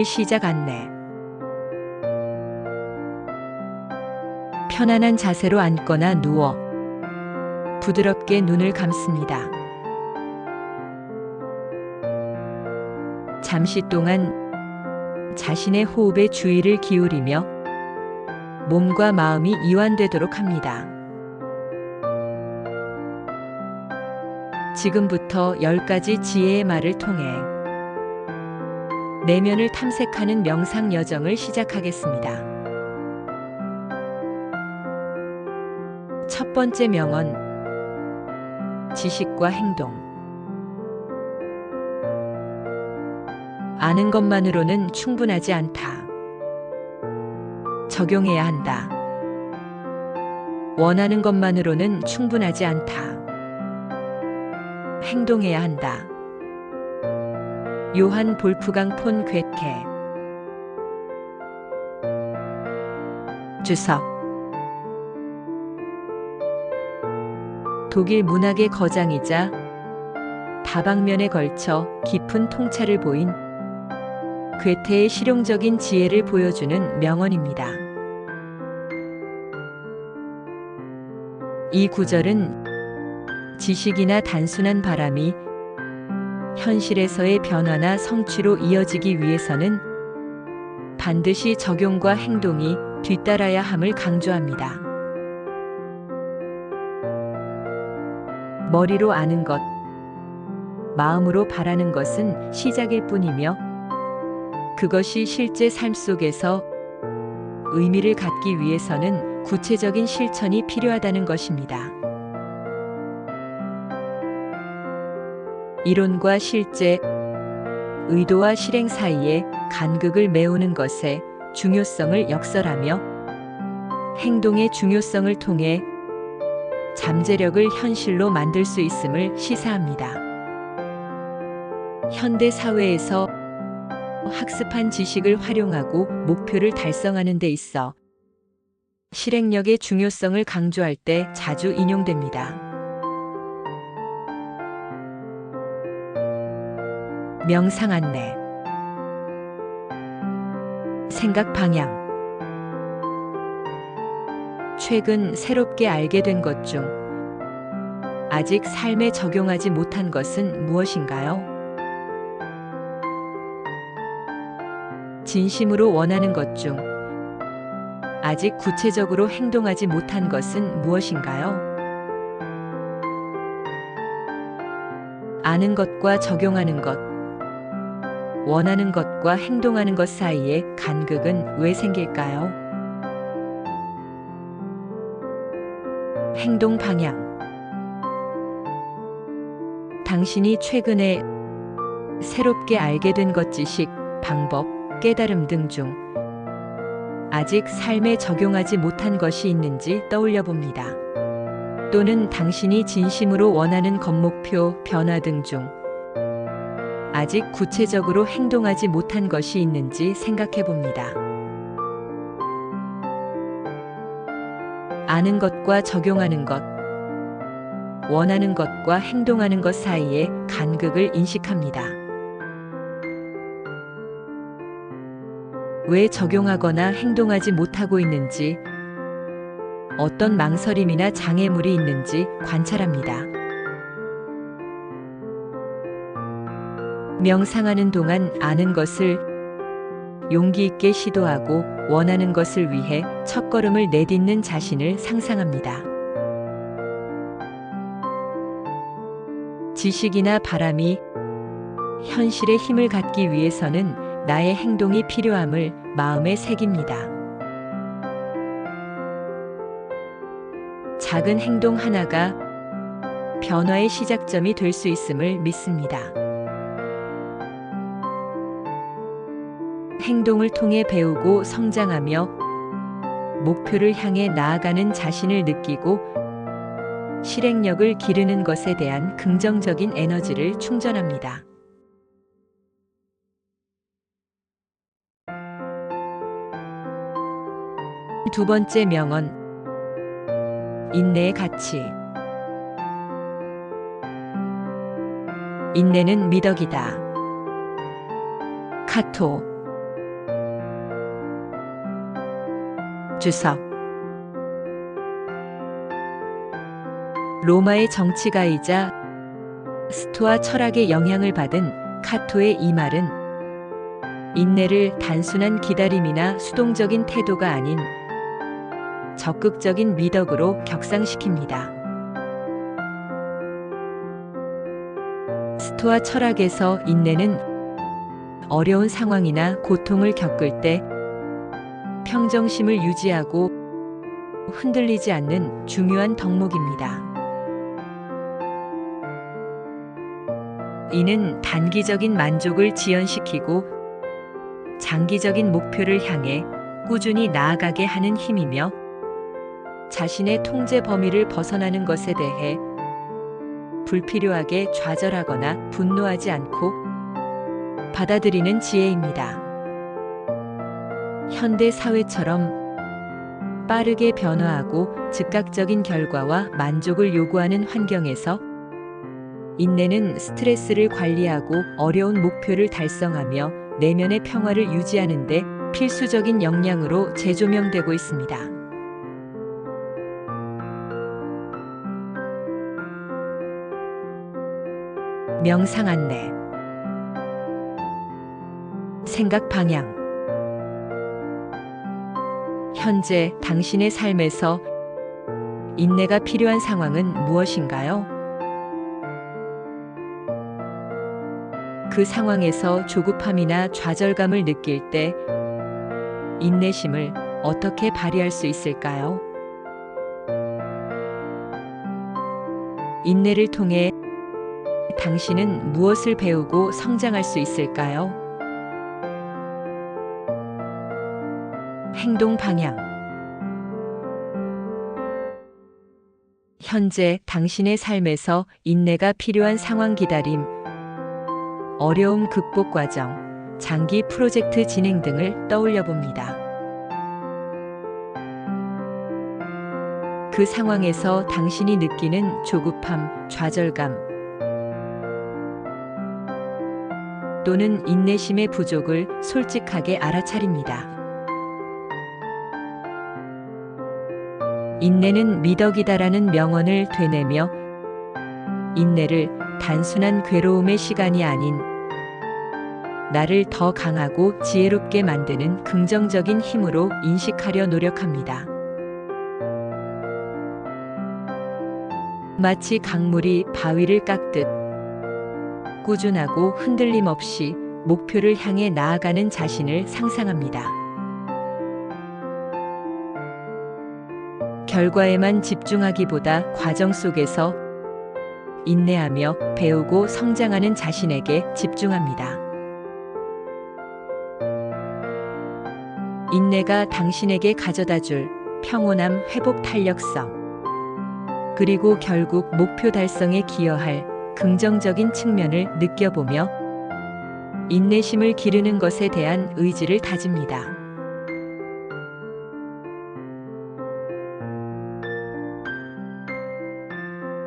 시작 안내. 편안한 자세로 앉거나 누워 부드럽게 눈을 감습니다. 잠시 동안 자신의 호흡에 주의를 기울이며 몸과 마음이 이완되도록 합니다. 지금부터 10가지 지혜의 말을 통해 내면을 탐색하는 명상 여정을 시작하겠습니다. 첫 번째 명언, 지식과 행동. 아는 것만으로는 충분하지 않다. 적용해야 한다. 원하는 것만으로는 충분하지 않다. 행동해야 한다. 요한 볼프강 폰 괴테. 주석. 독일 문학의 거장이자 다방면에 걸쳐 깊은 통찰을 보인 괴테의 실용적인 지혜를 보여주는 명언입니다. 이 구절은 지식이나 단순한 바람이 현실에서의 변화나 성취로 이어지기 위해서는 반드시 적용과 행동이 뒤따라야 함을 강조합니다. 머리로 아는 것, 마음으로 바라는 것은 시작일 뿐이며 그것이 실제 삶 속에서 의미를 갖기 위해서는 구체적인 실천이 필요하다는 것입니다. 이론과 실제, 의도와 실행 사이에 간극을 메우는 것의 중요성을 역설하며 행동의 중요성을 통해 잠재력을 현실로 만들 수 있음을 시사합니다. 현대 사회에서 학습한 지식을 활용하고 목표를 달성하는 데 있어 실행력의 중요성을 강조할 때 자주 인용됩니다. 명상 안내. 생각 방향. 최근 새롭게 알게 된 것 중 아직 삶에 적용하지 못한 것은 무엇인가요? 진심으로 원하는 것 중 아직 구체적으로 행동하지 못한 것은 무엇인가요? 아는 것과 적용하는 것, 원하는 것과 행동하는 것 사이의 간극은 왜 생길까요? 행동 방향. 당신이 최근에 새롭게 알게 된 것, 지식, 방법, 깨달음 등 중 아직 삶에 적용하지 못한 것이 있는지 떠올려 봅니다. 또는 당신이 진심으로 원하는 것, 목표, 변화 등 중 아직 구체적으로 행동하지 못한 것이 있는지 생각해 봅니다. 아는 것과 적용하는 것, 원하는 것과 행동하는 것 사이의 간극을 인식합니다. 왜 적용하거나 행동하지 못하고 있는지, 어떤 망설임이나 장애물이 있는지 관찰합니다. 명상하는 동안 아는 것을 용기 있게 시도하고 원하는 것을 위해 첫걸음을 내딛는 자신을 상상합니다. 지식이나 바람이 현실에 힘을 갖기 위해서는 나의 행동이 필요함을 마음에 새깁니다. 작은 행동 하나가 변화의 시작점이 될 수 있음을 믿습니다. 행동을 통해 배우고 성장하며 목표를 향해 나아가는 자신을 느끼고 실행력을 기르는 것에 대한 긍정적인 에너지를 충전합니다. 두 번째 명언, 인내의 가치. 인내는 미덕이다. 카토. 주석. 로마의 정치가이자 스토아 철학의 영향을 받은 카토의 이 말은 인내를 단순한 기다림이나 수동적인 태도가 아닌 적극적인 미덕으로 격상시킵니다. 스토아 철학에서 인내는 어려운 상황이나 고통을 겪을 때 평정심을 유지하고 흔들리지 않는 중요한 덕목입니다. 이는 단기적인 만족을 지연시키고 장기적인 목표를 향해 꾸준히 나아가게 하는 힘이며 자신의 통제 범위를 벗어나는 것에 대해 불필요하게 좌절하거나 분노하지 않고 받아들이는 지혜입니다. 현대 사회처럼 빠르게 변화하고 즉각적인 결과와 만족을 요구하는 환경에서 인내는 스트레스를 관리하고 어려운 목표를 달성하며 내면의 평화를 유지하는 데 필수적인 역량으로 재조명되고 있습니다. 명상 안내. 생각 방향. 현재 당신의 삶에서 인내가 필요한 상황은 무엇인가요? 그 상황에서 조급함이나 좌절감을 느낄 때 인내심을 어떻게 발휘할 수 있을까요? 인내를 통해 당신은 무엇을 배우고 성장할 수 있을까요? 행동 방향. 현재 당신의 삶에서 인내가 필요한 상황 기다림, 어려움 극복 과정, 장기 프로젝트 진행 등을 떠올려 봅니다. 그 상황에서 당신이 느끼는 조급함, 좌절감, 또는 인내심의 부족을 솔직하게 알아차립니다. 인내는 미덕이다라는 명언을 되뇌며 인내를 단순한 괴로움의 시간이 아닌 나를 더 강하고 지혜롭게 만드는 긍정적인 힘으로 인식하려 노력합니다. 마치 강물이 바위를 깎듯 꾸준하고 흔들림 없이 목표를 향해 나아가는 자신을 상상합니다. 결과에만 집중하기보다 과정 속에서 인내하며 배우고 성장하는 자신에게 집중합니다. 인내가 당신에게 가져다줄 평온함, 회복 탄력성, 그리고 결국 목표 달성에 기여할 긍정적인 측면을 느껴보며 인내심을 기르는 것에 대한 의지를 다집니다.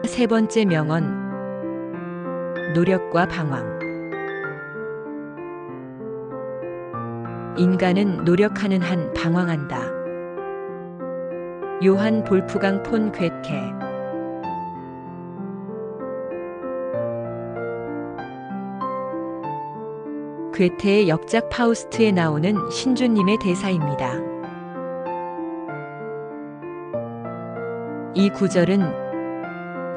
세 번째 명언, 노력과 방황. 인간은 노력하는 한 방황한다. 요한 볼프강 폰 괴테. 괴테의 역작 파우스트에 나오는 신주님의 대사입니다. 이 구절은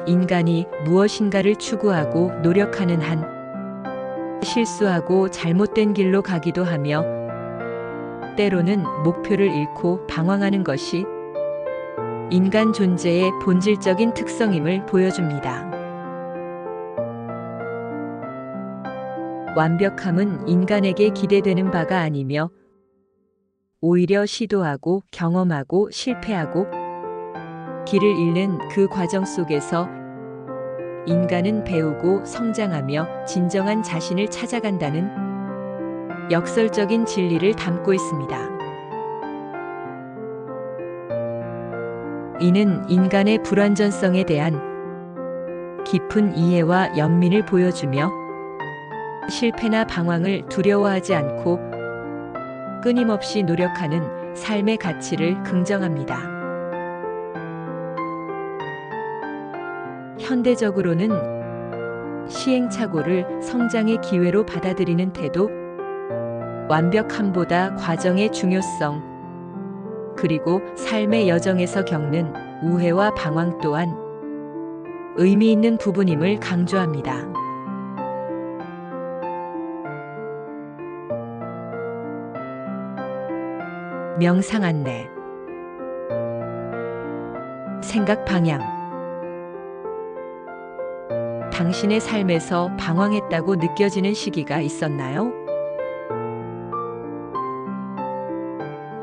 인간이 무엇인가를 추구하고 노력하는 한 실수하고 잘못된 길로 가기도 하며 때로는 목표를 잃고 방황하는 것이 인간 존재의 본질적인 특성임을 보여줍니다. 완벽함은 인간에게 기대되는 바가 아니며 오히려 시도하고 경험하고 실패하고 길을 잃는 그 과정 속에서 인간은 배우고 성장하며 진정한 자신을 찾아간다는 역설적인 진리를 담고 있습니다. 이는 인간의 불완전성에 대한 깊은 이해와 연민을 보여주며 실패나 방황을 두려워하지 않고 끊임없이 노력하는 삶의 가치를 긍정합니다. 현대적으로는 시행착오를 성장의 기회로 받아들이는 태도, 완벽함보다 과정의 중요성, 그리고 삶의 여정에서 겪는 우회와 방황 또한 의미 있는 부분임을 강조합니다. 명상 안내. 생각 방향. 당신의 삶에서 방황했다고 느껴지는 시기가 있었나요?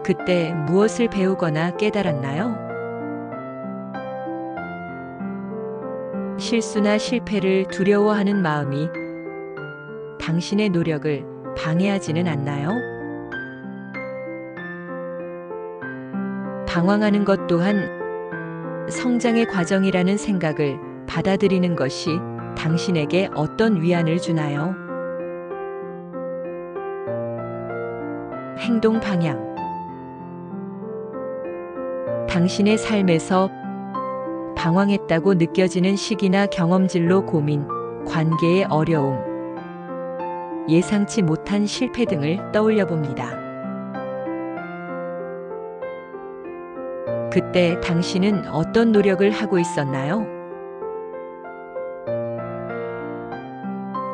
그때 무엇을 배우거나 깨달았나요? 실수나 실패를 두려워하는 마음이 당신의 노력을 방해하지는 않나요? 방황하는 것 또한 성장의 과정이라는 생각을 받아들이는 것이 당신에게 어떤 위안을 주나요? 행동 방향. 당신의 삶에서 방황했다고 느껴지는 시기나 경험질로 고민, 관계의 어려움, 예상치 못한 실패 등을 떠올려 봅니다. 그때 당신은 어떤 노력을 하고 있었나요?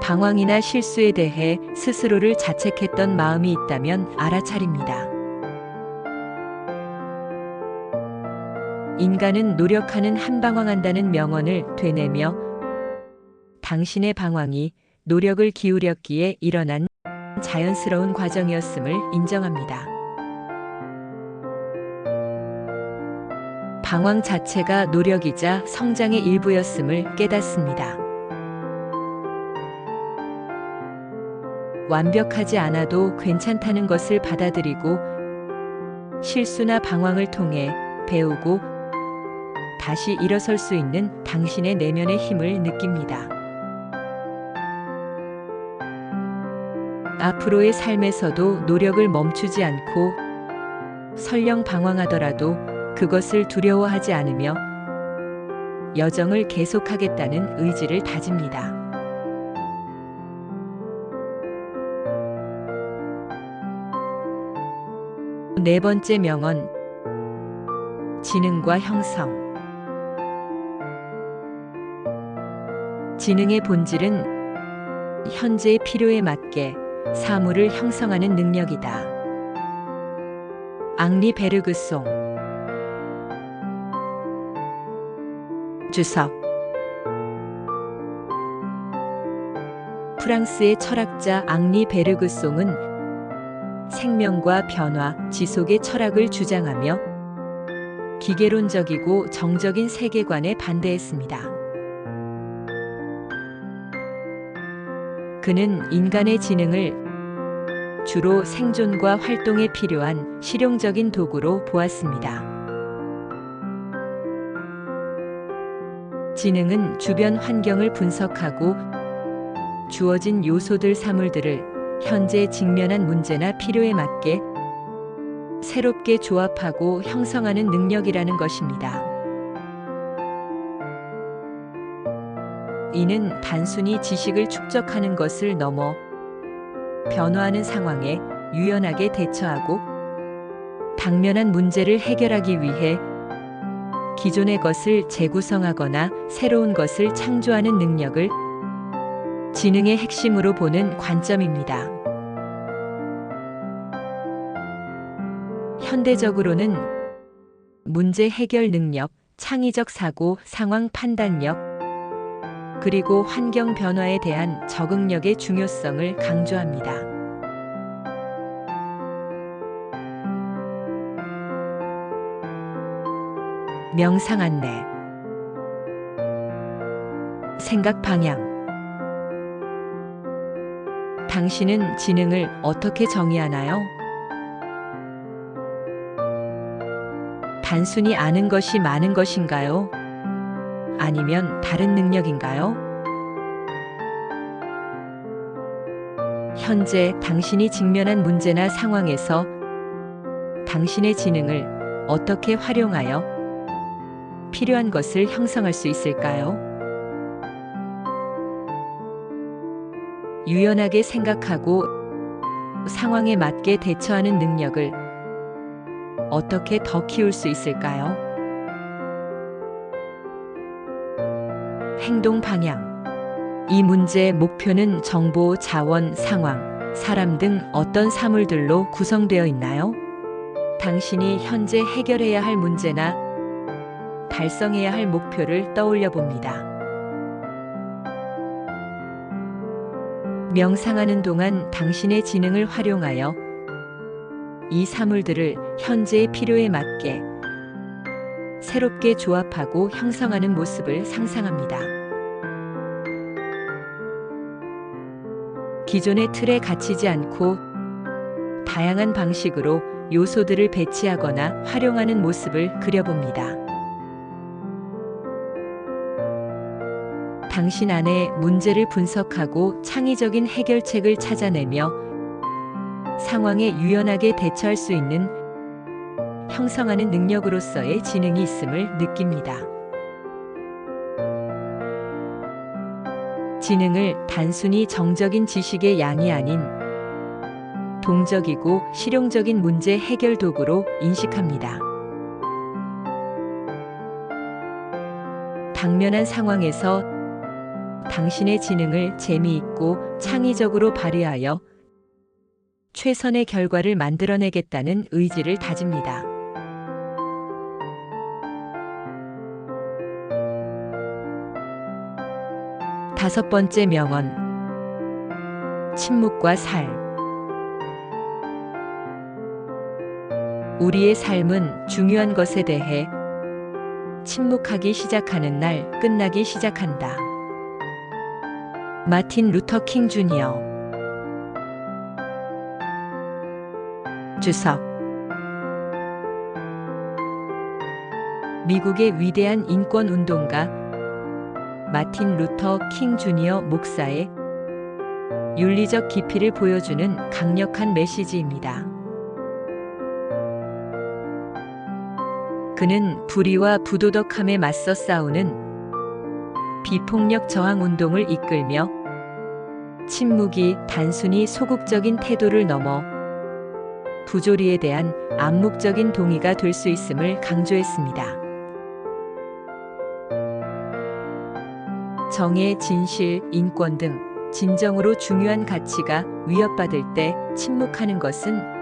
방황이나 실수에 대해 스스로를 자책했던 마음이 있다면 알아차립니다. 인간은 노력하는 한 방황한다는 명언을 되뇌며 당신의 방황이 노력을 기울였기에 일어난 자연스러운 과정이었음을 인정합니다. 방황 자체가 노력이자 성장의 일부였음을 깨닫습니다. 완벽하지 않아도 괜찮다는 것을 받아들이고 실수나 방황을 통해 배우고 다시 일어설 수 있는 당신의 내면의 힘을 느낍니다. 앞으로의 삶에서도 노력을 멈추지 않고 설령 방황하더라도 그것을 두려워하지 않으며 여정을 계속하겠다는 의지를 다집니다. 네 번째 명언. 지능과 형성. 지능의 본질은 현재의 필요에 맞게 사물을 형성하는 능력이다. 앙리 베르그송. 주석. 프랑스의 철학자 앙리 베르그송은 생명과 변화, 지속의 철학을 주장하며 기계론적이고 정적인 세계관에 반대했습니다. 그는 인간의 지능을 주로 생존과 활동에 필요한 실용적인 도구로 보았습니다. 지능은 주변 환경을 분석하고 주어진 요소들 사물들을 현재 직면한 문제나 필요에 맞게 새롭게 조합하고 형성하는 능력이라는 것입니다. 이는 단순히 지식을 축적하는 것을 넘어 변화하는 상황에 유연하게 대처하고 당면한 문제를 해결하기 위해 기존의 것을 재구성하거나 새로운 것을 창조하는 능력을 지능의 핵심으로 보는 관점입니다. 현대적으로는 문제 해결 능력, 창의적 사고, 상황 판단력, 그리고 환경 변화에 대한 적응력의 중요성을 강조합니다. 명상 안내. 생각 방향. 당신은 지능을 어떻게 정의하나요? 단순히 아는 것이 많은 것인가요? 아니면 다른 능력인가요? 현재 당신이 직면한 문제나 상황에서 당신의 지능을 어떻게 활용하여 필요한 것을 형성할 수 있을까요? 유연하게 생각하고 상황에 맞게 대처하는 능력을 어떻게 더 키울 수 있을까요? 행동 방향. 이 문제의 목표는 정보, 자원, 상황, 사람 등 어떤 사물들로 구성되어 있나요? 당신이 현재 해결해야 할 문제나 달성해야 할 목표를 떠올려 봅니다. 명상하는 동안 당신의 지능을 활용하여 이 사물들을 현재의 필요에 맞게 새롭게 조합하고 형성하는 모습을 상상합니다. 기존의 틀에 갇히지 않고 다양한 방식으로 요소들을 배치하거나 활용하는 모습을 그려봅니다. 당신 안에 문제를 분석하고 창의적인 해결책을 찾아내며 상황에 유연하게 대처할 수 있는 형성하는 능력으로서의 지능이 있음을 느낍니다. 지능을 단순히 정적인 지식의 양이 아닌 동적이고 실용적인 문제 해결 도구로 인식합니다. 당면한 상황에서 당신의 지능을 재미있고 창의적으로 발휘하여 최선의 결과를 만들어내겠다는 의지를 다집니다. 다섯 번째 명언. 침묵과 삶. 우리의 삶은 중요한 것에 대해 침묵하기 시작하는 날 끝나기 시작한다. 마틴 루터 킹 주니어. 주석. 미국의 위대한 인권 운동가 마틴 루터 킹 주니어 목사의 윤리적 깊이를 보여주는 강력한 메시지입니다. 그는 불의와 부도덕함에 맞서 싸우는 비폭력 저항 운동을 이끌며 침묵이 단순히 소극적인 태도를 넘어 부조리에 대한 암묵적인 동의가 될 수 있음을 강조했습니다. 정의, 진실, 인권 등 진정으로 중요한 가치가 위협받을 때 침묵하는 것은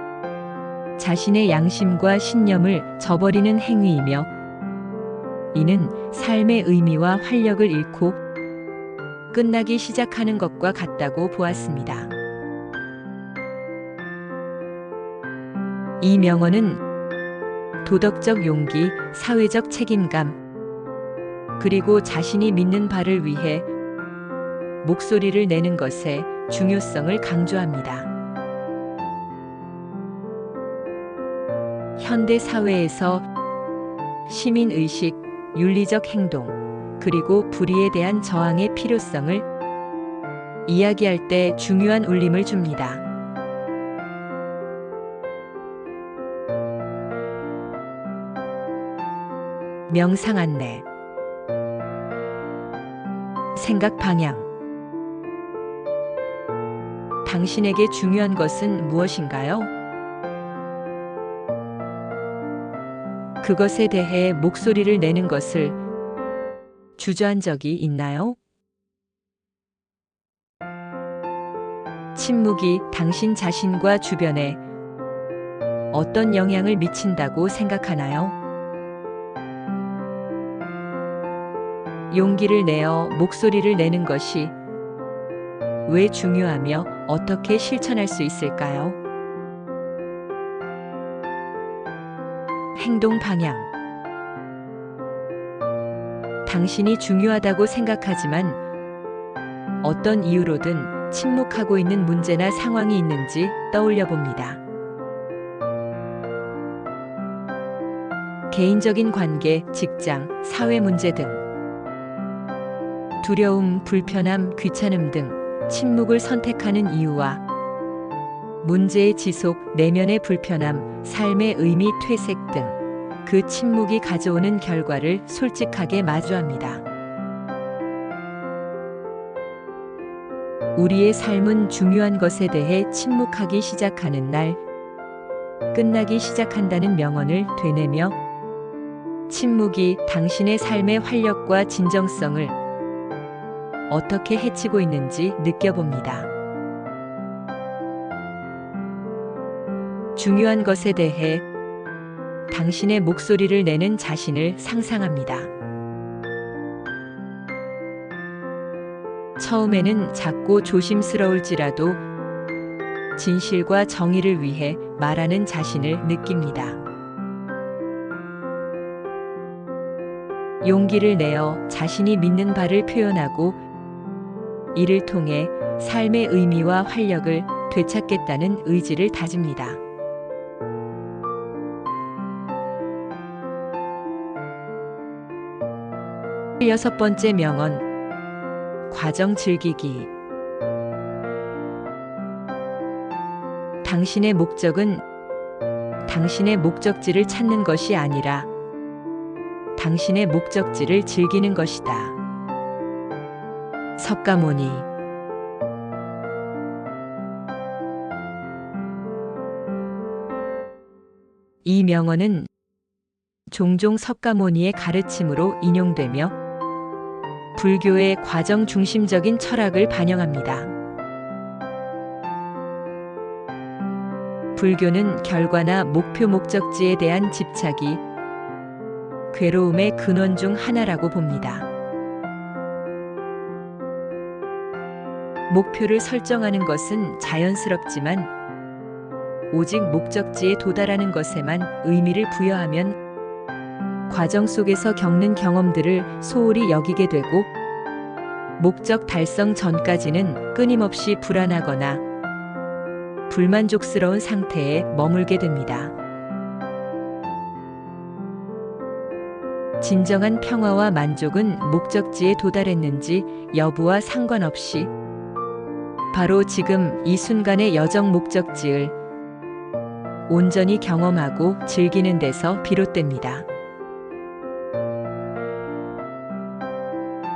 자신의 양심과 신념을 저버리는 행위이며 이는 삶의 의미와 활력을 잃고 끝나기 시작하는 것과 같다고 보았습니다. 이 명언은 도덕적 용기, 사회적 책임감, 그리고 자신이 믿는 바를 위해 목소리를 내는 것의 중요성을 강조합니다. 현대 사회에서 시민의식, 윤리적 행동, 그리고 불의에 대한 저항의 필요성을 이야기할 때 중요한 울림을 줍니다. 명상 안내. 생각 방향. 당신에게 중요한 것은 무엇인가요? 그것에 대해 목소리를 내는 것을 주저한 적이 있나요? 침묵이 당신 자신과 주변에 어떤 영향을 미친다고 생각하나요? 용기를 내어 목소리를 내는 것이 왜 중요하며 어떻게 실천할 수 있을까요? 행동 방향. 당신이 중요하다고 생각하지만 어떤 이유로든 침묵하고 있는 문제나 상황이 있는지 떠올려 봅니다. 개인적인 관계, 직장, 사회 문제 등 두려움, 불편함, 귀찮음 등 침묵을 선택하는 이유와 문제의 지속, 내면의 불편함, 삶의 의미 퇴색 등 그 침묵이 가져오는 결과를 솔직하게 마주합니다. 우리의 삶은 중요한 것에 대해 침묵하기 시작하는 날, 끝나기 시작한다는 명언을 되뇌며 침묵이 당신의 삶의 활력과 진정성을 어떻게 해치고 있는지 느껴봅니다. 중요한 것에 대해 당신의 목소리를 내는 자신을 상상합니다. 처음에는 작고 조심스러울지라도 진실과 정의를 위해 말하는 자신을 느낍니다. 용기를 내어 자신이 믿는 바를 표현하고 이를 통해 삶의 의미와 활력을 되찾겠다는 의지를 다집니다. 여섯 번째 명언, 과정 즐기기. 당신의 목적은 당신의 목적지를 찾는 것이 아니라 당신의 목적지를 즐기는 것이다. 석가모니. 이 명언은 종종 석가모니의 가르침으로 인용되며 불교의 과정 중심적인 철학을 반영합니다. 불교는 결과나 목표 목적지에 대한 집착이 괴로움의 근원 중 하나라고 봅니다. 목표를 설정하는 것은 자연스럽지만 오직 목적지에 도달하는 것에만 의미를 부여하면 과정 속에서 겪는 경험들을 소홀히 여기게 되고 목적 달성 전까지는 끊임없이 불안하거나 불만족스러운 상태에 머물게 됩니다. 진정한 평화와 만족은 목적지에 도달했는지 여부와 상관없이 바로 지금 이 순간의 여정 목적지를 온전히 경험하고 즐기는 데서 비롯됩니다.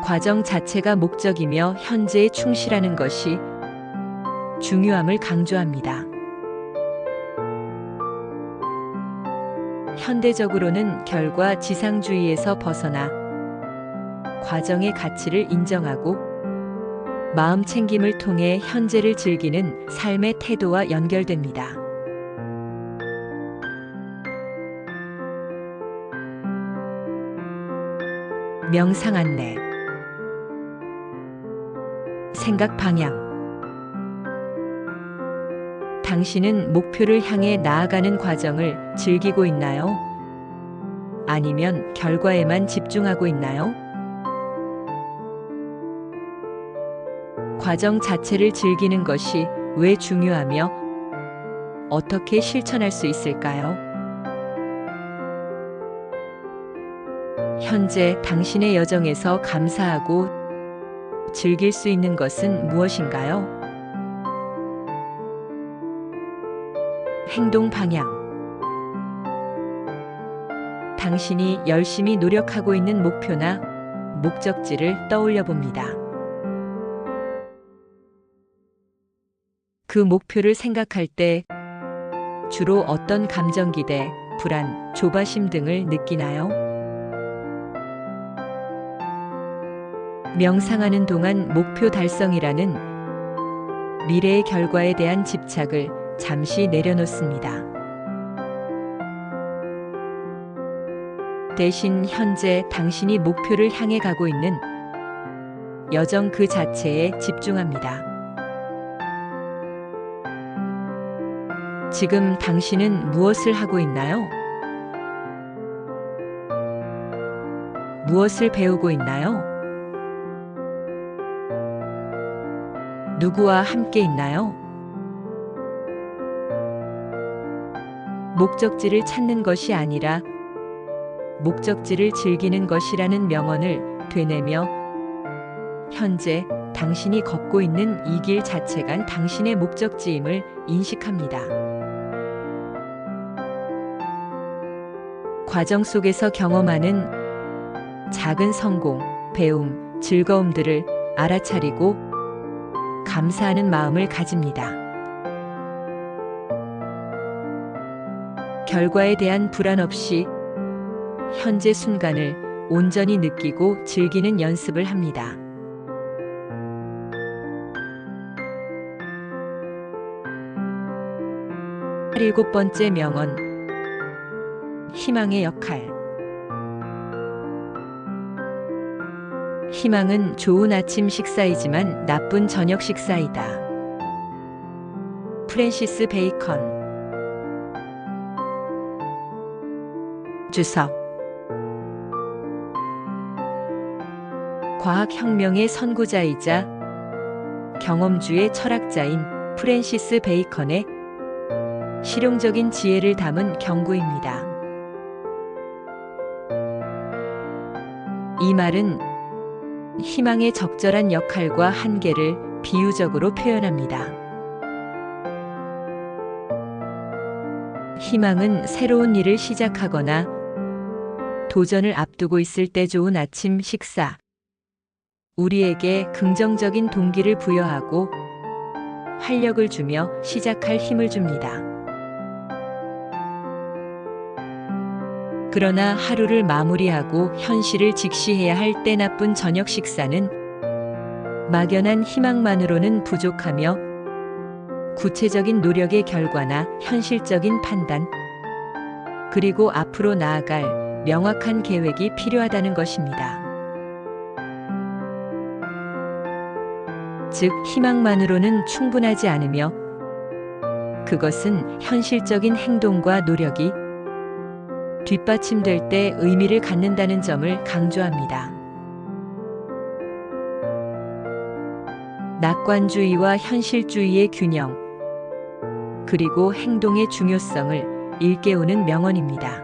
과정 자체가 목적이며 현재에 충실하는 것이 중요함을 강조합니다. 현대적으로는 결과 지상주의에서 벗어나 과정의 가치를 인정하고 마음 챙김을 통해 현재를 즐기는 삶의 태도와 연결됩니다. 명상 안내. 생각 방향. 당신은 목표를 향해 나아가는 과정을 즐기고 있나요? 아니면 결과에만 집중하고 있나요? 과정 자체를 즐기는 것이 왜 중요하며 어떻게 실천할 수 있을까요? 현재 당신의 여정에서 감사하고 즐길 수 있는 것은 무엇인가요? 행동 방향. 당신이 열심히 노력하고 있는 목표나 목적지를 떠올려 봅니다. 그 목표를 생각할 때 주로 어떤 감정 기대, 불안, 조바심 등을 느끼나요? 명상하는 동안 목표 달성이라는 미래의 결과에 대한 집착을 잠시 내려놓습니다. 대신 현재 당신이 목표를 향해 가고 있는 여정 그 자체에 집중합니다. 지금 당신은 무엇을 하고 있나요? 무엇을 배우고 있나요? 누구와 함께 있나요? 목적지를 찾는 것이 아니라 목적지를 즐기는 것이라는 명언을 되뇌며 현재 당신이 걷고 있는 이 길 자체가 당신의 목적지임을 인식합니다. 과정 속에서 경험하는 작은 성공, 배움, 즐거움들을 알아차리고 감사하는 마음을 가집니다. 결과에 대한 불안 없이 현재 순간을 온전히 느끼고 즐기는 연습을 합니다. 7번째 명언. 희망의 역할. 희망은 좋은 아침 식사이지만 나쁜 저녁 식사이다. 프랜시스 베이컨. 주석. 과학혁명의 선구자이자 경험주의 철학자인 프랜시스 베이컨의 실용적인 지혜를 담은 경고입니다. 이 말은 희망의 적절한 역할과 한계를 비유적으로 표현합니다. 희망은 새로운 일을 시작하거나 도전을 앞두고 있을 때 좋은 아침 식사, 우리에게 긍정적인 동기를 부여하고 활력을 주며 시작할 힘을 줍니다. 그러나 하루를 마무리하고 현실을 직시해야 할 때 나쁜 저녁 식사는 막연한 희망만으로는 부족하며 구체적인 노력의 결과나 현실적인 판단, 그리고 앞으로 나아갈 명확한 계획이 필요하다는 것입니다. 즉, 희망만으로는 충분하지 않으며 그것은 현실적인 행동과 노력이 뒷받침될 때 의미를 갖는다는 점을 강조합니다. 낙관주의와 현실주의의 균형, 그리고 행동의 중요성을 일깨우는 명언입니다.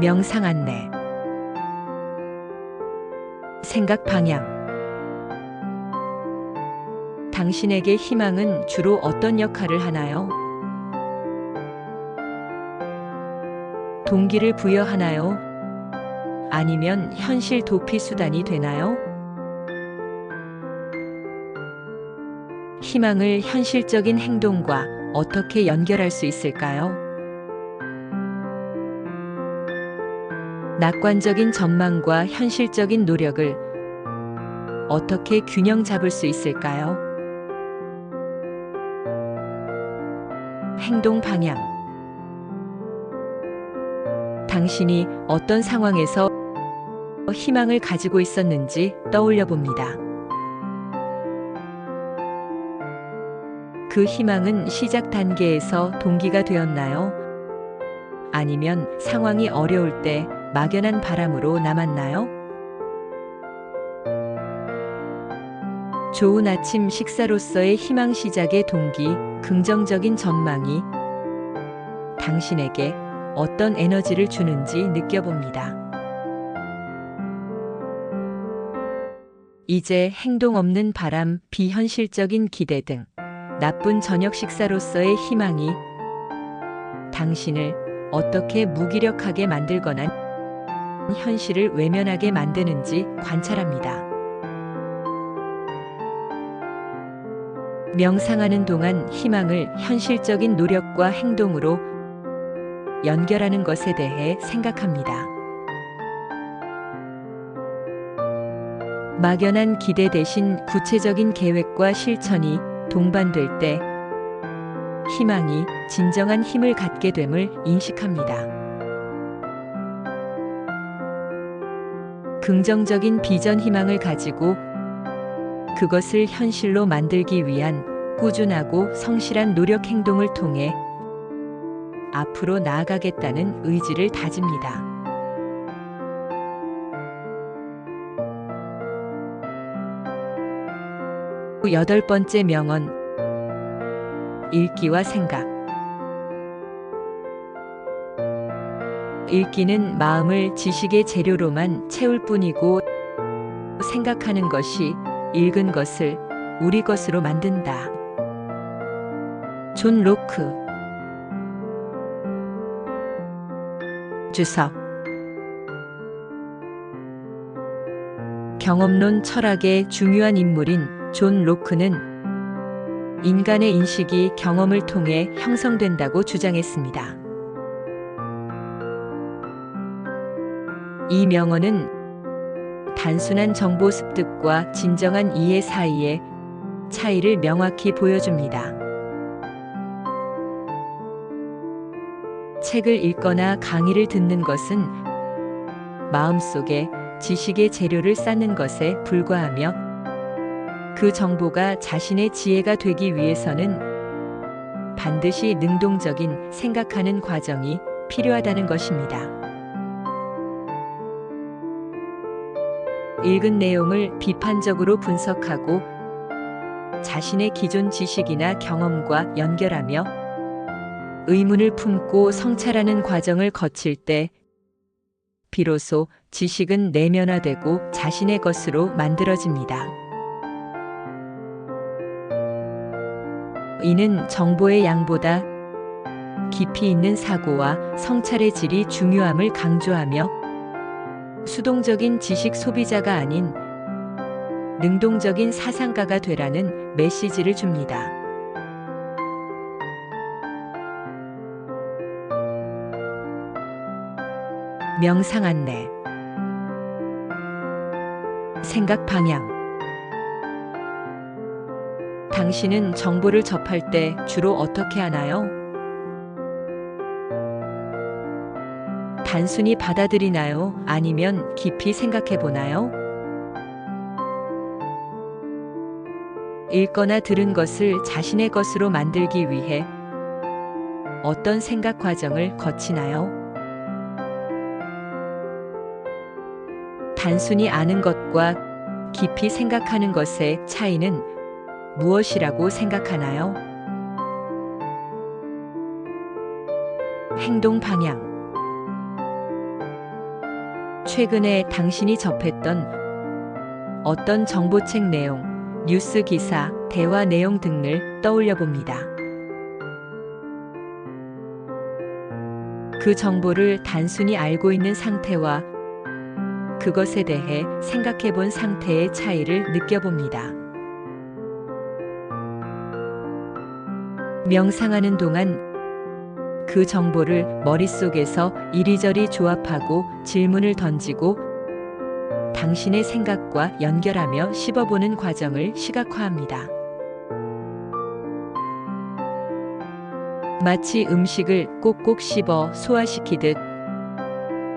명상 안내. 생각 방향. 당신에게 희망은 주로 어떤 역할을 하나요? 동기를 부여하나요? 아니면 현실 도피 수단이 되나요? 희망을 현실적인 행동과 어떻게 연결할 수 있을까요? 낙관적인 전망과 현실적인 노력을 어떻게 균형 잡을 수 있을까요? 행동 방향. 당신이 어떤 상황에서 희망을 가지고 있었는지 떠올려 봅니다. 그 희망은 시작 단계에서 동기가 되었나요? 아니면 상황이 어려울 때 막연한 바람으로 남았나요? 좋은 아침 식사로서의 희망 시작의 동기, 긍정적인 전망이 당신에게 어떤 에너지를 주는지 느껴봅니다. 이제 행동 없는 바람, 비현실적인 기대 등 나쁜 저녁 식사로서의 희망이 당신을 어떻게 무기력하게 만들거나 현실을 외면하게 만드는지 관찰합니다. 명상하는 동안 희망을 현실적인 노력과 행동으로 연결하는 것에 대해 생각합니다. 막연한 기대 대신 구체적인 계획과 실천이 동반될 때 희망이 진정한 힘을 갖게 됨을 인식합니다. 긍정적인 비전 희망을 가지고 그것을 현실로 만들기 위한 꾸준하고 성실한 노력 행동을 통해 앞으로 나아가겠다는 의지를 다집니다. 여덟 번째 명언. 읽기와 생각. 읽기는 마음을 지식의 재료로만 채울 뿐이고 생각하는 것이 읽은 것을 우리 것으로 만든다. 존 로크. 주석. 경험론 철학의 중요한 인물인 존 로크는 인간의 인식이 경험을 통해 형성된다고 주장했습니다. 이 명언은 단순한 정보 습득과 진정한 이해 사이의 차이를 명확히 보여줍니다. 책을 읽거나 강의를 듣는 것은 마음속에 지식의 재료를 쌓는 것에 불과하며 그 정보가 자신의 지혜가 되기 위해서는 반드시 능동적인 생각하는 과정이 필요하다는 것입니다. 읽은 내용을 비판적으로 분석하고 자신의 기존 지식이나 경험과 연결하며 의문을 품고 성찰하는 과정을 거칠 때 비로소 지식은 내면화되고 자신의 것으로 만들어집니다. 이는 정보의 양보다 깊이 있는 사고와 성찰의 질이 중요함을 강조하며 수동적인 지식 소비자가 아닌 능동적인 사상가가 되라는 메시지를 줍니다. 명상 안내. 생각 방향. 당신은 정보를 접할 때 주로 어떻게 하나요? 단순히 받아들이나요? 아니면 깊이 생각해 보나요? 읽거나 들은 것을 자신의 것으로 만들기 위해 어떤 생각 과정을 거치나요? 단순히 아는 것과 깊이 생각하는 것의 차이는 무엇이라고 생각하나요? 행동 방향. 최근에 당신이 접했던 어떤 정보책 내용, 뉴스 기사, 대화 내용 등을 떠올려 봅니다. 그 정보를 단순히 알고 있는 상태와 그것에 대해 생각해 본 상태의 차이를 느껴봅니다. 명상하는 동안 그 정보를 머릿속에서 이리저리 조합하고 질문을 던지고 당신의 생각과 연결하며 씹어보는 과정을 시각화합니다. 마치 음식을 꼭꼭 씹어 소화시키듯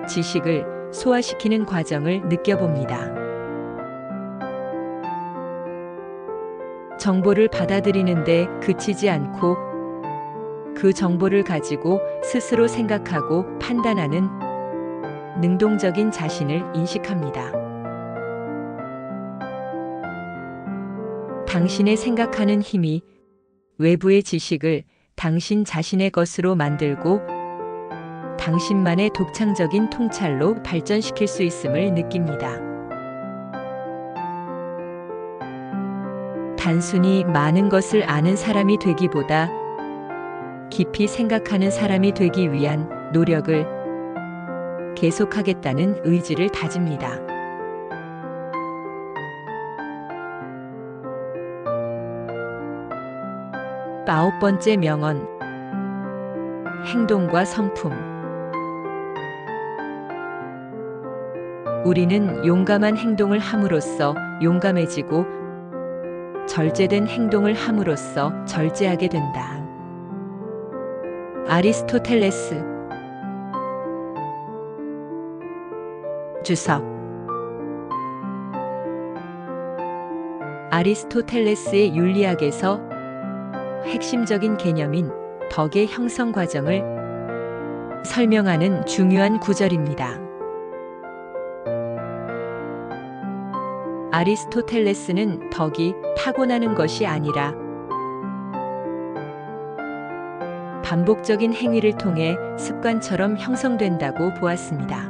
지식을 소화시키는 과정을 느껴봅니다. 정보를 받아들이는데 그치지 않고 그 정보를 가지고 스스로 생각하고 판단하는 능동적인 자신을 인식합니다. 당신의 생각하는 힘이 외부의 지식을 당신 자신의 것으로 만들고 당신만의 독창적인 통찰로 발전시킬 수 있음을 느낍니다. 단순히 많은 것을 아는 사람이 되기보다 깊이 생각하는 사람이 되기 위한 노력을 계속하겠다는 의지를 다집니다. 아홉 번째 명언. 행동과 성품. 우리는 용감한 행동을 함으로써 용감해지고 절제된 행동을 함으로써 절제하게 된다. 아리스토텔레스. 주석. 아리스토텔레스의 윤리학에서 핵심적인 개념인 덕의 형성 과정을 설명하는 중요한 구절입니다. 아리스토텔레스는 덕이 타고나는 것이 아니라 반복적인 행위를 통해 습관처럼 형성된다고 보았습니다.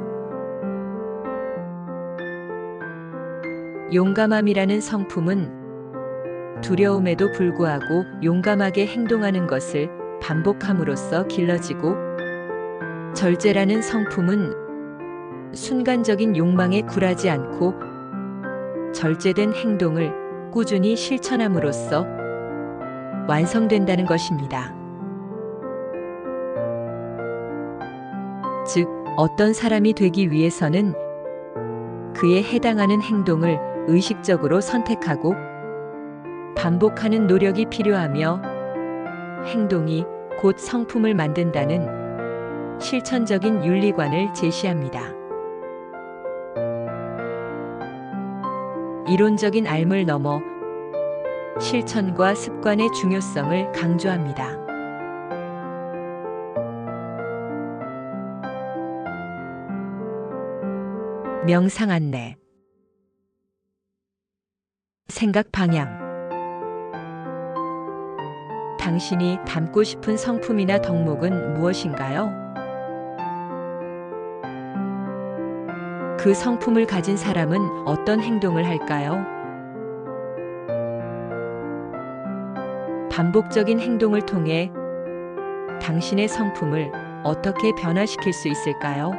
용감함이라는 성품은 두려움에도 불구하고 용감하게 행동하는 것을 반복함으로써 길러지고, 절제라는 성품은 순간적인 욕망에 굴하지 않고 절제된 행동을 꾸준히 실천함으로써 완성된다는 것입니다. 즉, 어떤 사람이 되기 위해서는 그에 해당하는 행동을 의식적으로 선택하고 반복하는 노력이 필요하며, 행동이 곧 성품을 만든다는 실천적인 윤리관을 제시합니다. 이론적인 삶을 넘어 실천과 습관의 중요성을 강조합니다. 명상 안내. 생각 방향. 당신이 닮고 싶은 성품이나 덕목은 무엇인가요? 그 성품을 가진 사람은 어떤 행동을 할까요? 반복적인 행동을 통해 당신의 성품을 어떻게 변화시킬 수 있을까요?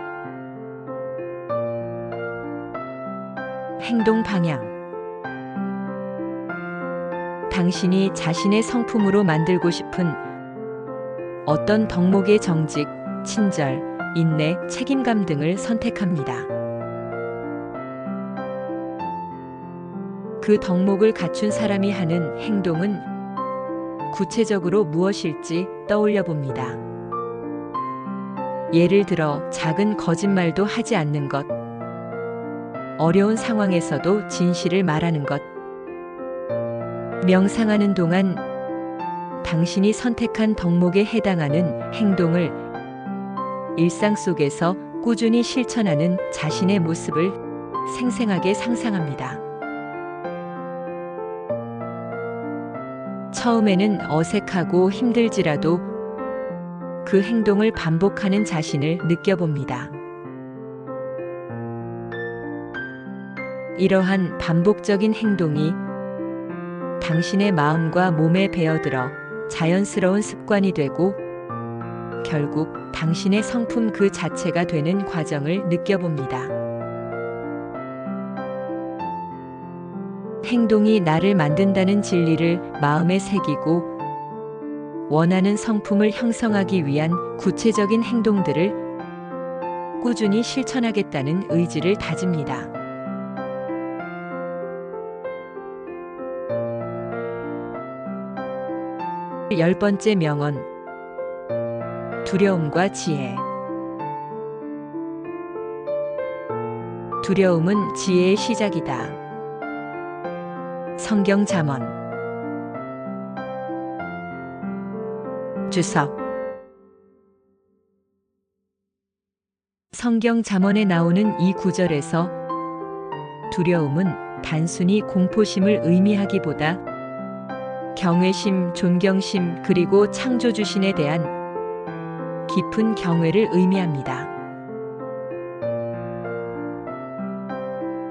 행동 방향. 당신이 자신의 성품으로 만들고 싶은 어떤 덕목의 정직, 친절, 인내, 책임감 등을 선택합니다. 그 덕목을 갖춘 사람이 하는 행동은 구체적으로 무엇일지 떠올려 봅니다. 예를 들어 작은 거짓말도 하지 않는 것, 어려운 상황에서도 진실을 말하는 것. 명상하는 동안 당신이 선택한 덕목에 해당하는 행동을 일상 속에서 꾸준히 실천하는 자신의 모습을 생생하게 상상합니다. 처음에는 어색하고 힘들지라도 그 행동을 반복하는 자신을 느껴봅니다. 이러한 반복적인 행동이 당신의 마음과 몸에 배어들어 자연스러운 습관이 되고, 결국 당신의 성품 그 자체가 되는 과정을 느껴봅니다. 행동이 나를 만든다는 진리를 마음에 새기고, 원하는 성품을 형성하기 위한 구체적인 행동들을 꾸준히 실천하겠다는 의지를 다집니다. 열 번째 명언. 두려움과 지혜. 두려움은 지혜의 시작이다. 성경 잠언. 주석. 성경 잠언에 나오는 이 구절에서 두려움은 단순히 공포심을 의미하기보다 경외심, 존경심, 그리고 창조주신에 대한 깊은 경외를 의미합니다.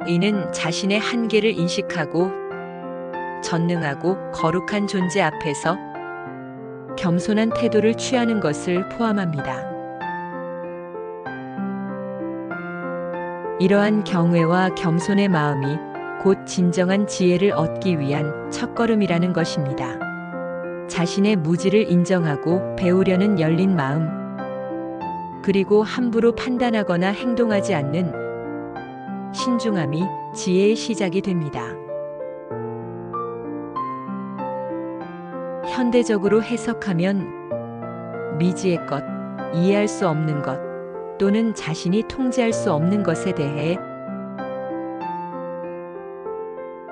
이는 자신의 한계를 인식하고 전능하고 거룩한 존재 앞에서 겸손한 태도를 취하는 것을 포함합니다. 이러한 경외와 겸손의 마음이 곧 진정한 지혜를 얻기 위한 첫걸음이라는 것입니다. 자신의 무지를 인정하고 배우려는 열린 마음, 그리고 함부로 판단하거나 행동하지 않는 신중함이 지혜의 시작이 됩니다. 현대적으로 해석하면 미지의 것, 이해할 수 없는 것, 또는 자신이 통제할 수 없는 것에 대해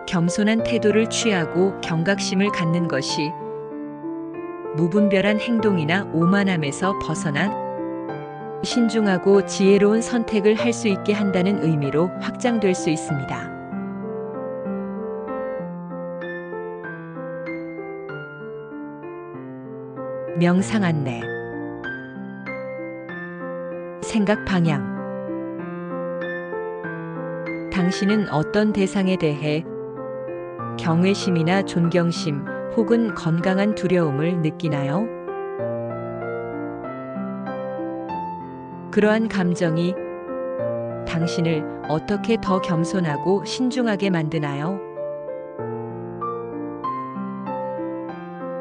겸손한 태도를 취하고 경각심을 갖는 것이 무분별한 행동이나 오만함에서 벗어나 신중하고 지혜로운 선택을 할 수 있게 한다는 의미로 확장될 수 있습니다. 명상 안내. 생각 방향. 당신은 어떤 대상에 대해 경외심이나 존경심 혹은 건강한 두려움을 느끼나요? 그러한 감정이 당신을 어떻게 더 겸손하고 신중하게 만드나요?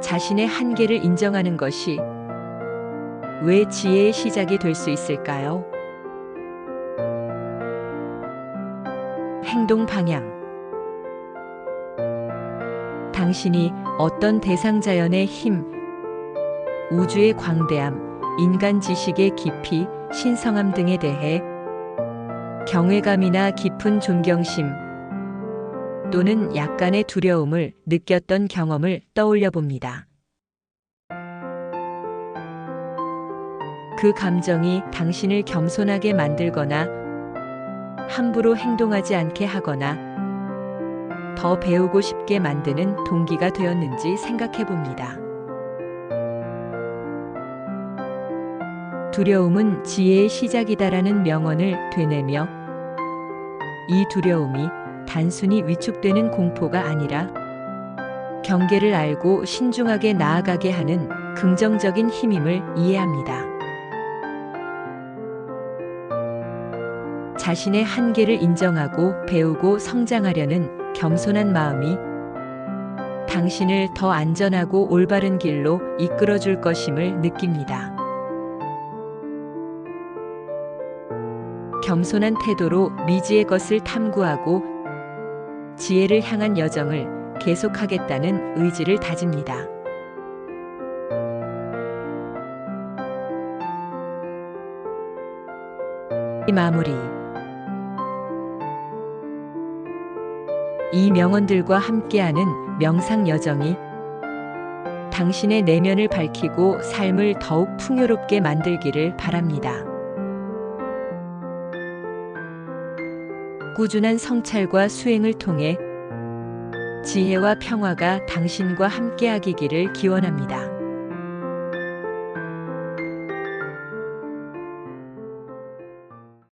자신의 한계를 인정하는 것이 왜 지혜의 시작이 될 수 있을까요? 행동 방향. 당신이 어떤 대상 자연의 힘, 우주의 광대함, 인간 지식의 깊이, 신성함 등에 대해 경외감이나 깊은 존경심 또는 약간의 두려움을 느꼈던 경험을 떠올려 봅니다. 그 감정이 당신을 겸손하게 만들거나 함부로 행동하지 않게 하거나 더 배우고 싶게 만드는 동기가 되었는지 생각해 봅니다. 두려움은 지혜의 시작이다라는 명언을 되뇌며 이 두려움이 단순히 위축되는 공포가 아니라 경계를 알고 신중하게 나아가게 하는 긍정적인 힘임을 이해합니다. 자신의 한계를 인정하고 배우고 성장하려는 겸손한 마음이 당신을 더 안전하고 올바른 길로 이끌어 줄 것임을 느낍니다. 겸손한 태도로 미지의 것을 탐구하고 지혜를 향한 여정을 계속하겠다는 의지를 다집니다. 마무리. 이 명언들과 함께하는 명상 여정이 당신의 내면을 밝히고 삶을 더욱 풍요롭게 만들기를 바랍니다. 꾸준한 성찰과 수행을 통해 지혜와 평화가 당신과 함께하기를 기원합니다.